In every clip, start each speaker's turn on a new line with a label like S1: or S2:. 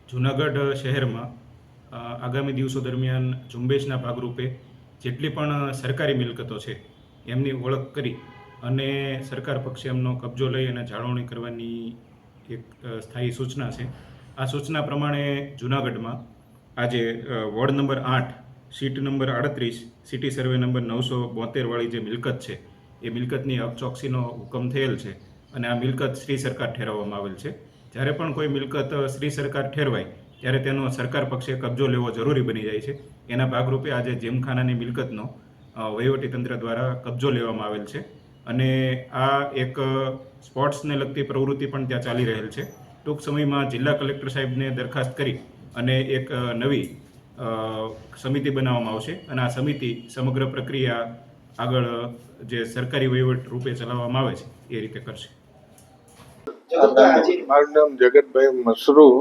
S1: જૂનાગઢ શહેરમાં આગામી દિવસો દરમિયાન ઝુંબેશના ભાગરૂપે જેટલી પણ સરકારી મિલકતો છે એમની ઓળખ કરી અને સરકાર પક્ષે એમનો કબજો લઈ અને જાળવણી કરવાની એક સ્થાયી સૂચના છે. આ સૂચના પ્રમાણે જૂનાગઢમાં આજે ward number 8 seat number 38 city survey number 972 વાળી જે મિલકત છે એ મિલકતની હકચોકસીનો હુકમ થયેલ છે અને આ મિલકત શ્રી સરકાર ઠેરવવામાં આવેલ છે. જ્યારે પણ કોઈ મિલકત શ્રી સરકાર ઠેરવાય ત્યારે તેનો સરકાર પક્ષે કબજો લેવો જરૂરી બની જાય છે. એના ભાગરૂપે આજે જીમખાનાની મિલકતનો વહીવટીતંત્ર દ્વારા કબજો લેવામાં આવેલ છે અને આ એક સ્પોર્ટ્સને લગતી પ્રવૃત્તિ પણ ત્યાં ચાલી રહેલ છે. ટૂંક સમયમાં જિલ્લા કલેક્ટર સાહેબને દરખાસ્ત કરી અને એક નવી સમિતિ બનાવવામાં આવશે અને આ સમિતિ સમગ્ર પ્રક્રિયા આગળ જે સરકારી વહીવટ રૂપે ચલાવવામાં આવે છે એ રીતે કરશે.
S2: મારું નામ જગતભાઈ મસરૂ,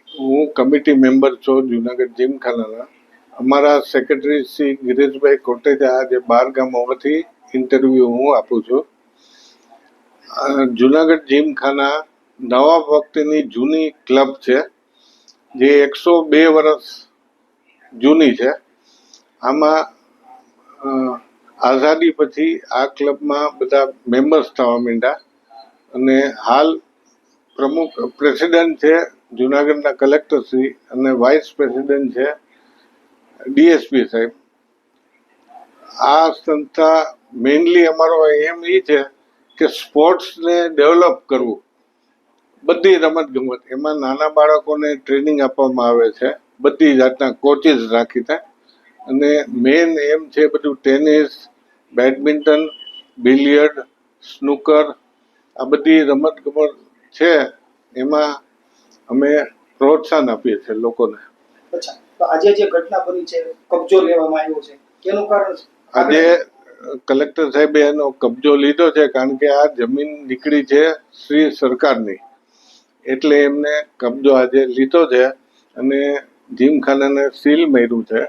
S2: હું કમિટી મેમ્બર છું જુનાગઢ જીમખાનાના. અમારા સેક્રેટરી શ્રી ગિરીશભાઈ કોટેચા આજે 12 ગામ હોવાથી ઇન્ટરવ્યુ હું આપું છું. જુનાગઢ જીમખાના નવા વખતની જૂની ક્લબ છે જે 102 વર્ષ જૂની છે. આમાં આઝાદી પછી આ ક્લબમાં બધા મેમ્બર્સ થવા માંડ્યા અને હાલ પ્રમુખ પ્રેસિડેન્ટ છે જુનાગઢના કલેક્ટરશ્રી અને વાઇસ પ્રેસિડેન્ટ છે ડીએસપી સાહેબ. આ સંસ્થા મેઇનલી અમારો એમ એ છે કે સ્પોર્ટ્સને ડેવલપ કરવું, બધી રમતગમત. એમાં નાના બાળકોને ટ્રેનિંગ આપવામાં આવે છે, બધી જાતના કોચિસ રાખીને. અને મેઇન એમ છે બધું ટેનિસ, બેડમિન્ટન, બિલિયર્ડ, સ્નૂકર, આ બધી રમતગમત છે. એમાં અમે પ્રોત્સાહન આપીએ છીએ લોકોને.
S3: અચ્છા, તો આજે જે ઘટના બની છે, કબજો લેવામાં આવ્યો છે, તેનું કારણ
S2: આજે કલેક્ટર સાહેબે એનો કબજો લીધો છે કારણ કે આ જમીન નીકળી છે શ્રી સરકારની, એટલે એમને કબજો આજે લીધો છે અને જીમખાનાને સીલ માર્યું છે.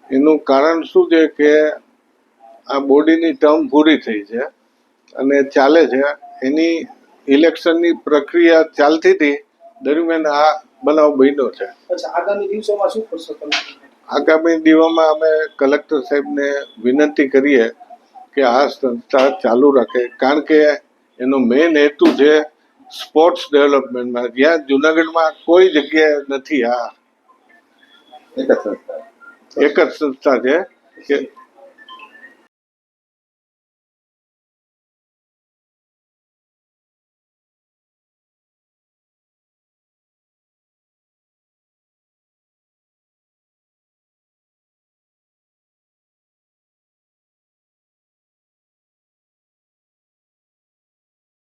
S2: એનું કારણ શું છે કે આ બોડીની ટર્મ પૂરી થઈ છે અને ચાલે છે. એની ઇલેક્શનની પ્રક્રિયા ચાલતી હતી દરમિયાન આ બનાવ બન્યો છે.
S3: અચ્છા, આગામી દિવસોમાં શું કરશો તમે?
S2: આગામી દિવસોમાં અમે કલેક્ટર સાહેબને વિનંતી કરીએ કે આ સંસ્થા ચાલુ રાખે, કારણ કે એનો મેઇન હેતુ છે સ્પોર્ટ્સ ડેવલપમેન્ટમાં, જ્યાં જુનાગઢમાં કોઈ જગ્યાએ નથી. આ એક જ સંસ્થા છે કે